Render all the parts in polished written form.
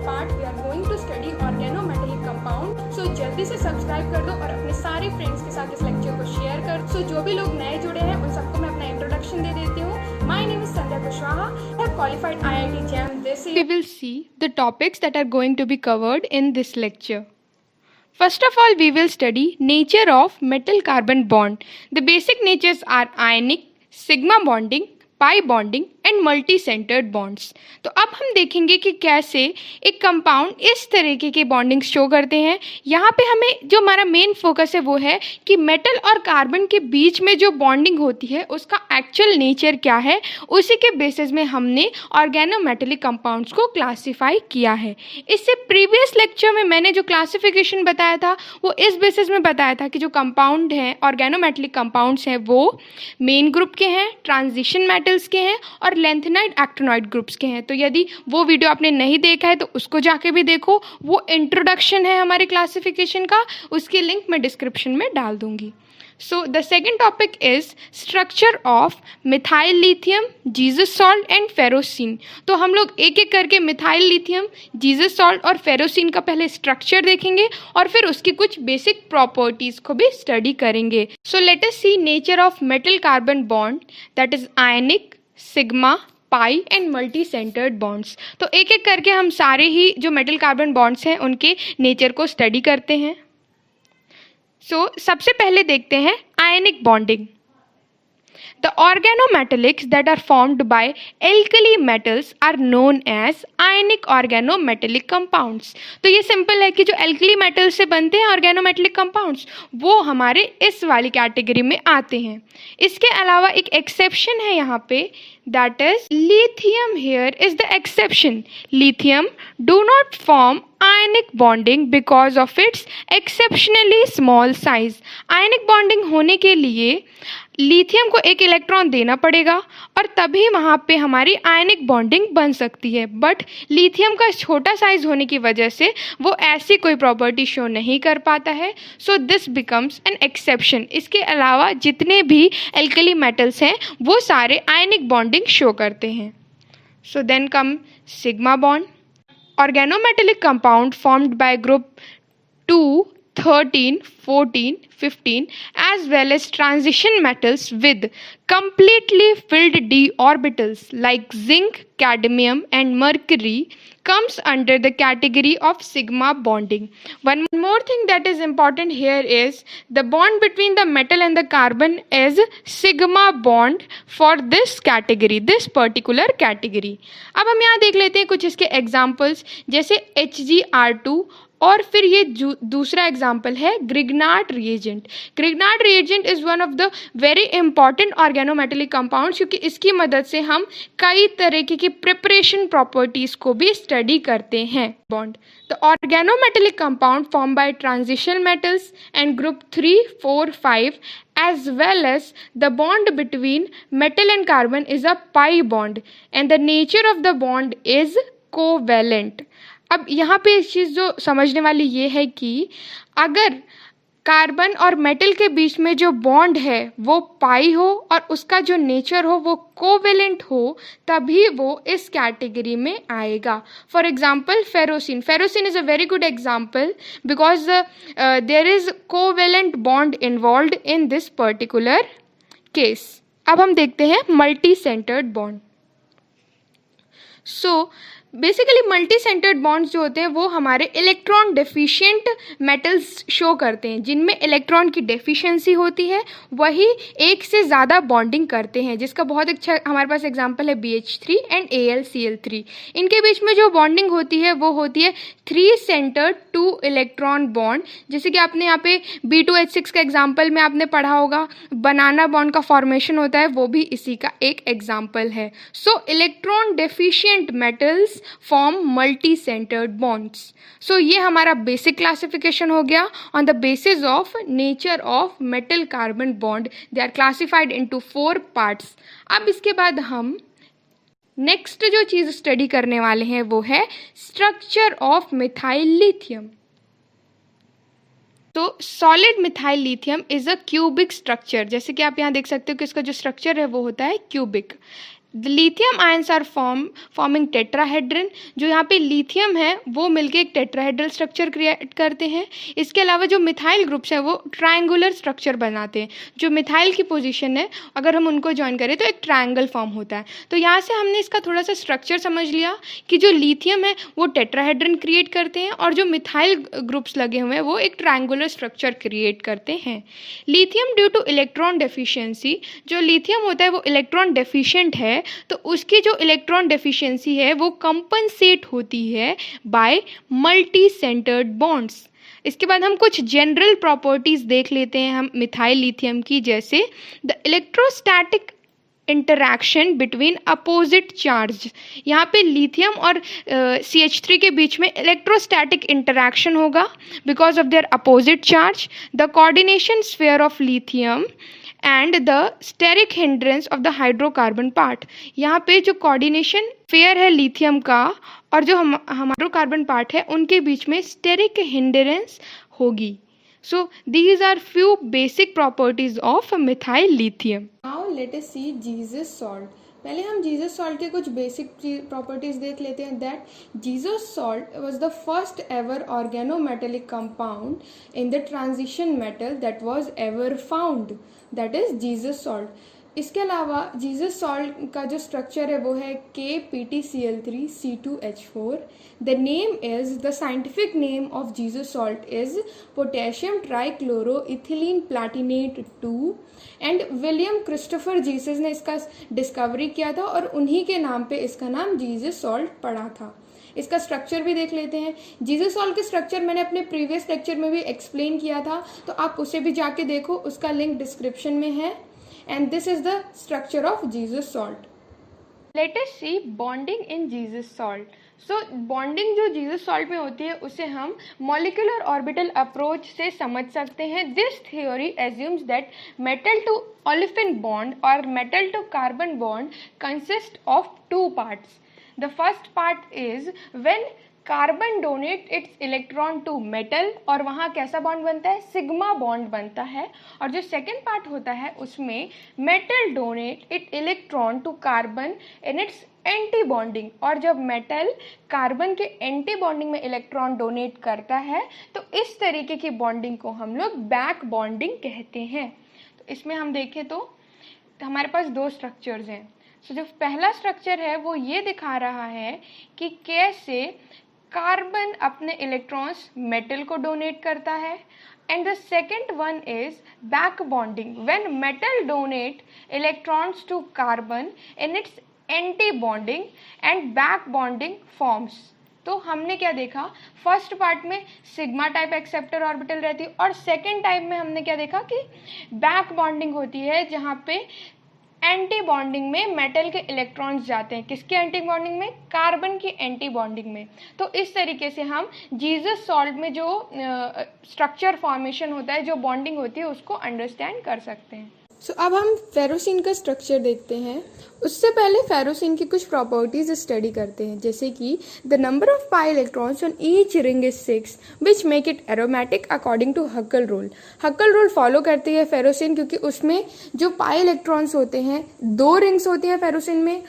Part we are going to study organometallic compound. So जल्दी से subscribe कर दो और अपने सारे फ्रेंड्स के साथ इस लेक्चर को शेयर कर। सो जो भी लोग नए जुड़े हैं उन सबको मैं अपना इंट्रोडक्शन दे देती हूँ। My name is Sandhya Kushwaha. I have qualified IIT JAM this year. We will see the topics that are going to be covered in this lecture. First of all, we will study nature of metal-carbon bond. The basic natures are ionic, sigma bonding, pi bonding and multi centred bonds. तो अब हम देखेंगे कि कैसे एक compound इस तरीके के बॉन्डिंग शो करते हैं। यहाँ पे हमें जो हमारा मेन फोकस है वो है कि मेटल और कार्बन के बीच में जो बॉन्डिंग होती है उसका एक्चुअल नेचर क्या है। उसी के बेसिस में हमने ऑर्गेनोमेटेलिक कंपाउंड्स को क्लासीफाई किया है। इससे प्रीवियस लेक्चर में मैंने जो क्लासिफिकेशन बताया था वो इस बेसिस में बताया था कि जो कंपाउंड हैं ऑर्गेनोमेटेलिक कंपाउंड्स हैं वो मेन ग्रुप के हैं, ट्रांजिशन मेटल्स के हैं और लेंथेनाइड एक्टिनॉइड ग्रुप्स के हैं। तो यदि वो वीडियो आपने नहीं देखा है तो उसको जाके भी देखो। वो इंट्रोडक्शन है हमारे क्लासिफिकेशन का, उसकी लिंक मैं डिस्क्रिप्शन में डाल दूंगी। So the second topic is structure of methyl lithium, Jesus salt and ferrocene. तो हम लोग एक एक करके मिथाइल लिथियम, जीसस सॉल्ट और फेरोसिन का पहले स्ट्रक्चर देखेंगे और फिर उसकी कुछ बेसिक प्रॉपर्टीज को भी स्टडी करेंगे। So let us see nature of metal carbon bond, that is ionic, sigma, pi and multi centred bonds. तो एक एक करके हम सारे ही जो मेटल कार्बन बॉन्ड्स हैं उनके नेचर को स्टडी करते हैं। सबसे पहले देखते हैं ionic bonding. The organometallics that are formed by alkali metals are known as ionic organometallic compounds. तो ये सिंपल है कि जो alkali metals से बनते हैं organometallic compounds वो हमारे इस वाली कैटेगरी में आते हैं। इसके अलावा एक एक्सेप्शन है यहाँ पे, that is lithium here is the exception. Lithium do not form ionic bonding because of its exceptionally small size. Ionic bonding होने के लिए लिथियम को एक इलेक्ट्रॉन देना पड़ेगा और तभी वहाँ पे हमारी आयनिक बॉन्डिंग बन सकती है। बट लिथियम का छोटा साइज होने की वजह से वो ऐसी कोई प्रॉपर्टी शो नहीं कर पाता है। So this becomes an exception. इसके अलावा जितने भी एल्कली मेटल्स हैं वो सारे आयनिक बॉन्डिंग शो करते हैं। So then come sigma bond, organometallic compound formed by group 2, 13, 14, 15 as well as transition metals with completely filled d orbitals like zinc, cadmium and mercury comes under the category of sigma bonding. One more thing that is important here is the bond between the metal and the carbon is sigma bond for this category, this particular category. अब हम यहाँ देख लेते हैं कुछ इसके examples, जैसे HgR2 और फिर ये दूसरा एग्जाम्पल है Grignard reagent. Grignard reagent is one of the very important organometallic compound, क्योंकि इसकी मदद से हम कई तरीके की प्रिपरेशन प्रॉपर्टीज़ को भी स्टडी करते हैं। Bond the organometallic compound form by transition metals and group 3, 4, 5 as well as the bond between metal and carbon is a pi bond and the nature of the bond is covalent. अब यहाँ पे इस चीज़ जो समझने वाली ये है कि अगर कार्बन और मेटल के बीच में जो बॉन्ड है वो पाई हो और उसका जो नेचर हो वो कोवेलेंट हो तभी वो इस कैटेगरी में आएगा। For example ferrocene, ferrocene is a very good example because there is covalent bond involved in this particular case. अब हम देखते हैं multi centred bond. So basically multi centred bonds जो होते हैं वो हमारे इलेक्ट्रॉन डेफिशिएंट मेटल्स शो करते हैं, जिनमें इलेक्ट्रॉन की डेफिशिएंसी होती है वही एक से ज़्यादा बॉन्डिंग करते हैं, जिसका बहुत अच्छा हमारे पास एग्जांपल है BH3 एंड AlCl3। इनके बीच में जो बॉन्डिंग होती है वो होती है 3 सेंटर्ड 2 इलेक्ट्रॉन बॉन्ड। जैसे कि आपने यहाँ पे B2H6 का एग्जाम्पल में आपने पढ़ा होगा, बनाना बॉन्ड का फॉर्मेशन होता है, वो भी इसी का एक एग्जाम्पल है। So electron deficient metals form multi centred bonds. So ये हमारा बेसिक क्लासिफिकेशन हो गया on the basis of nature of metal carbon bond. They are classified into 4 parts. अब इसके बाद हम नेक्स्ट जो चीज़ स्टडी करने वाले हैं वो है स्ट्रक्चर ऑफ मिथाइल लिथियम। तो solid methyl lithium is a cubic structure. जैसे कि आप यहाँ देख सकते हो कि इसका जो स्ट्रक्चर है वो होता है cubic. The lithium ions are forming tetrahedron. जो यहाँ पे लिथियम है वो मिलके एक टेट्राहेड्रल स्ट्रक्चर क्रिएट करते हैं। इसके अलावा जो मिथाइल ग्रुप्स हैं वो ट्रायंगुलर स्ट्रक्चर बनाते हैं। जो मिथाइल की पोजीशन है अगर हम उनको ज्वाइन करें तो एक ट्रायंगल फॉर्म होता है। तो यहाँ से हमने इसका थोड़ा सा स्ट्रक्चर समझ लिया कि जो लिथियम है वो टेट्राहेड्रन क्रिएट करते हैं और जो मिथाइल ग्रुप्स लगे हुए हैं वो एक ट्रायंगुलर स्ट्रक्चर क्रिएट करते हैं। Lithium due two electron deficiency, जो लिथियम होता है वो इलेक्ट्रॉन डेफिशिएंट है, तो उसकी जो इलेक्ट्रॉन डेफिशिएंसी है वो कंपनसेट होती है बाय मल्टी सेंटर्ड बॉन्ड्स। इसके बाद हम कुछ जनरल प्रॉपर्टीज़ देख लेते हैं हम मिथाइल लिथियम की, जैसे the electrostatic interaction between opposite charge. यहाँ पे लिथियम और CH3 के बीच में इलेक्ट्रोस्टैटिक इंटरैक्शन होगा because of their opposite charge. The coordination sphere of lithium and the steric hindrance of the hydrocarbon part. यहाँ पे जो कोऑर्डिनेशन स्फीयर है लिथियम का और जो हाइड्रोकार्बन पार्ट है उनके बीच में स्टेरिक हिंड्रेंस होगी। So these are few basic properties of methyl lithium. Now let us see Jesus salt. पहले हम Jesus salt के कुछ basic properties देख लेते हैं. That Jesus salt was the first ever organometallic compound in the transition metal that was ever found. That is Jesus salt. इसके अलावा Jesus salt का जो स्ट्रक्चर है वो है KPtCl3C2H4. The name is, the scientific name of Zeise's salt is potassium trichloroethylene platinate 2 and William Christopher Zeise ने इसका discovery किया था और उन्हीं के नाम पे इसका नाम जीसस सॉल्ट पड़ा था. इसका स्ट्रक्चर भी देख लेते हैं. जीसस सॉल्ट के स्ट्रक्चर मैंने अपने प्रीवियस लेक्चर में भी एक्सप्लेन किया था, तो आप उसे भी जाके देखो, उसका लिंक डिस्क्रिप्शन में है. And this is the structure of Jesus salt. Let us see bonding in Jesus salt. So bonding जो Jesus salt में होती है उसे हम molecular orbital approach से समझ सकते हैं. This theory assumes that metal to olefin bond or metal to carbon bond consist of two parts. The first part is when carbon donate its electron to metal और वहाँ कैसा bond बनता है, sigma bond बनता है. और जो second part होता है उसमें metal donate it electron to carbon in its antibonding, और जब मेटल कार्बन के एंटी बॉन्डिंग में इलेक्ट्रॉन डोनेट करता है तो इस तरीके की बॉन्डिंग को हम लोग बैक बॉन्डिंग कहते हैं. तो इसमें हम देखें तो हमारे पास दो स्ट्रक्चर्स हैं. सो जो पहला स्ट्रक्चर है वो ये दिखा रहा है कि कैसे कार्बन अपने इलेक्ट्रॉन्स मेटल को डोनेट करता है. And the second one is back bonding when metal donate electrons to carbon in its antibonding and back bonding forms. तो हमने क्या देखा, फर्स्ट पार्ट में सिग्मा टाइप एक्सेप्टर ऑर्बिटल रहती है और सेकेंड टाइप में हमने क्या देखा कि बैक बॉन्डिंग होती है जहाँ पे एंटी बॉन्डिंग में मेटल के इलेक्ट्रॉन्स जाते हैं. किसके एंटी बॉन्डिंग में, कार्बन की एंटी बॉन्डिंग में. तो इस तरीके से हम जीसस सॉल्ट में जो स्ट्रक्चर फॉर्मेशन होता है, जो बॉन्डिंग होती है, उसको अंडरस्टैंड कर सकते हैं. सो अब हम फेरोसिन का स्ट्रक्चर देखते हैं. उससे पहले फेरोसिन की कुछ प्रॉपर्टीज स्टडी करते हैं, जैसे कि the number of pi electrons on each ring is 6 which make it aromatic according to Huckel rule. Huckel rule follow करती है फेरोसिन क्योंकि उसमें जो पाई इलेक्ट्रॉन्स होते हैं, 2 रिंग्स होती हैं फेरोसिन में.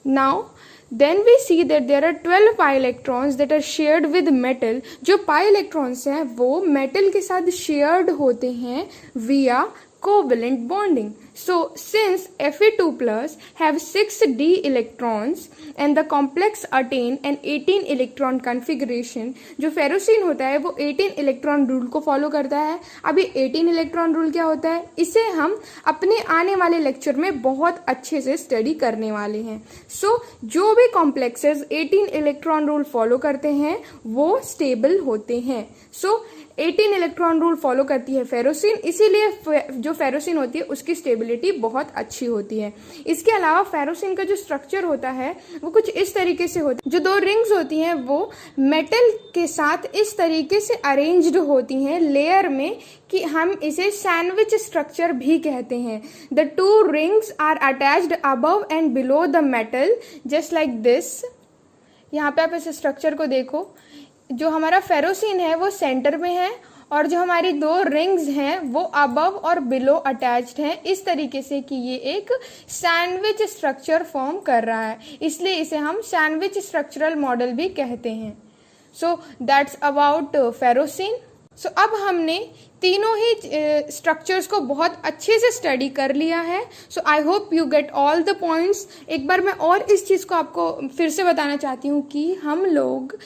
Now then we see that there are 12 pi electrons that are shared with metal. जो pi electrons हैं वो metal के साथ shared होते हैं via covalent bonding. So since Fe2 plus have 6d electrons and the complex attain an 18 electron configuration, जो ferrocene होता है वो 18 इलेक्ट्रॉन रूल को फॉलो करता है. अभी 18 इलेक्ट्रॉन रूल क्या होता है, इसे हम अपने आने वाले लेक्चर में बहुत अच्छे से स्टडी करने वाले हैं. सो जो भी कॉम्प्लेक्सेस 18 इलेक्ट्रॉन रूल फॉलो करते हैं वो स्टेबल होते हैं. सो 18 इलेक्ट्रॉन रूल फॉलो करती है फेरोसिन, इसीलिए जो फेरोसिन होती है उसकी स्टेबिलिटी बहुत अच्छी होती है. इसके अलावा फेरोसिन का जो स्ट्रक्चर होता है वो कुछ इस तरीके से होता है. जो 2 रिंग्स होती हैं वो मेटल के साथ इस तरीके से अरेंज्ड होती हैं लेयर में कि हम इसे सैंडविच स्ट्रक्चर भी कहते हैं. The 2 rings are attached above and below the metal just like this. यहाँ पे आप इस स्ट्रक्चर को देखो, जो हमारा फेरोसिन है वो सेंटर में है और जो हमारी दो रिंग्स हैं वो अबव और बिलो अटैच्ड हैं, इस तरीके से कि ये एक सैंडविच स्ट्रक्चर फॉर्म कर रहा है, इसलिए इसे हम सैंडविच स्ट्रक्चरल मॉडल भी कहते हैं। So that's about ferrocene. So अब हमने तीनों ही स्ट्रक्चर्स को बहुत अच्छे से स्टडी कर लिया है। So I hope you get all the points. एक बार मैं और इस चीज़ को आपको फिर से बताना चाहती हूँ कि हम लोग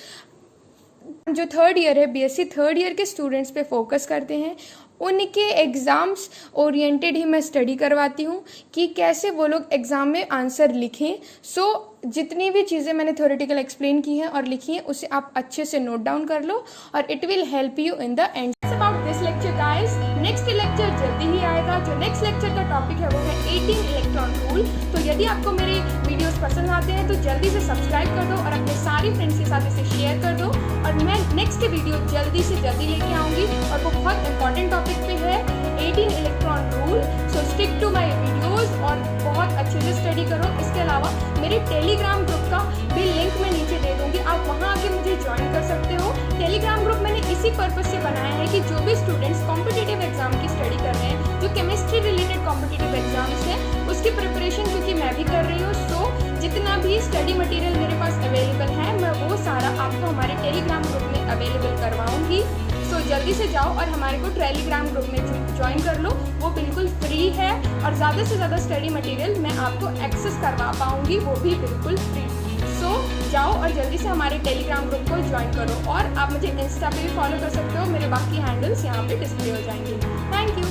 जो थर्ड ईयर है, बीएससी थर्ड ईयर के स्टूडेंट्स पे फोकस करते हैं, उनके एग्ज़ाम्स ओरिएंटेड ही मैं स्टडी करवाती हूँ कि कैसे वो लोग एग्ज़ाम में आंसर लिखें। सो जितनी भी चीज़ें मैंने थ्योरेटिकल एक्सप्लेन की हैं और लिखी हैं उसे आप अच्छे से नोट डाउन कर लो और it will help you in the end. About this lecture guys, next lecture जल्दी ही आएगा। जो नेक्स्ट लेक्चर का टॉपिक है वो है 18 इलेक्ट्रॉन रूल। तो यदि आपको मेरे वीडियोस पसंद आते हैं तो जल्दी से सब्सक्राइब कर दो और अपने सारे फ्रेंड्स के साथ इसे शेयर कर दो। और मैं नेक्स्ट वीडियो जल्दी से जल्दी लेके आऊँगी और वो बहुत इंपॉर्टेंट टॉपिक पे है 18 electron rule. So stick to my videos और बहुत अच्छे से स्टडी करो। इसके अलावा मेरे टेलीग्राम ग्रुप का भी लिंक मैं नीचे दे दूँगी, आप वहाँ आके मुझे ज्वाइन कर सकते हो। टेलीग्राम ग्रुप मैंने इसी पर्पज से बनाया है कि जो भी स्टूडेंट्स कॉम्पिटिटिव एग्जाम की स्टडी कर रहे हैं, जो केमिस्ट्री रिलेटेड कॉम्पिटिटिव एग्जाम्स हैं, उसकी प्रिपरेशन क्योंकि मैं भी कर रही हूँ, सो जितना भी स्टडी मटेरियल मेरे पास अवेलेबल है मैं वो सारा आपको हमारे टेलीग्राम ग्रुप में अवेलेबल करवाऊँगी। सो जल्दी से जाओ और हमारे को टेलीग्राम ग्रुप में ज्वाइन कर लो, वो बिल्कुल फ्री है और ज़्यादा से ज़्यादा स्टडी मटेरियल मैं आपको एक्सेस करवा पाऊँगी, वो भी बिल्कुल फ्री। सो जाओ और जल्दी से हमारे टेलीग्राम ग्रुप को ज्वाइन करो और आप मुझे इंस्टा पे भी फॉलो कर सकते हो, मेरे बाकी हैंडल्स यहाँ पे डिस्प्ले हो जाएंगे। Thank you.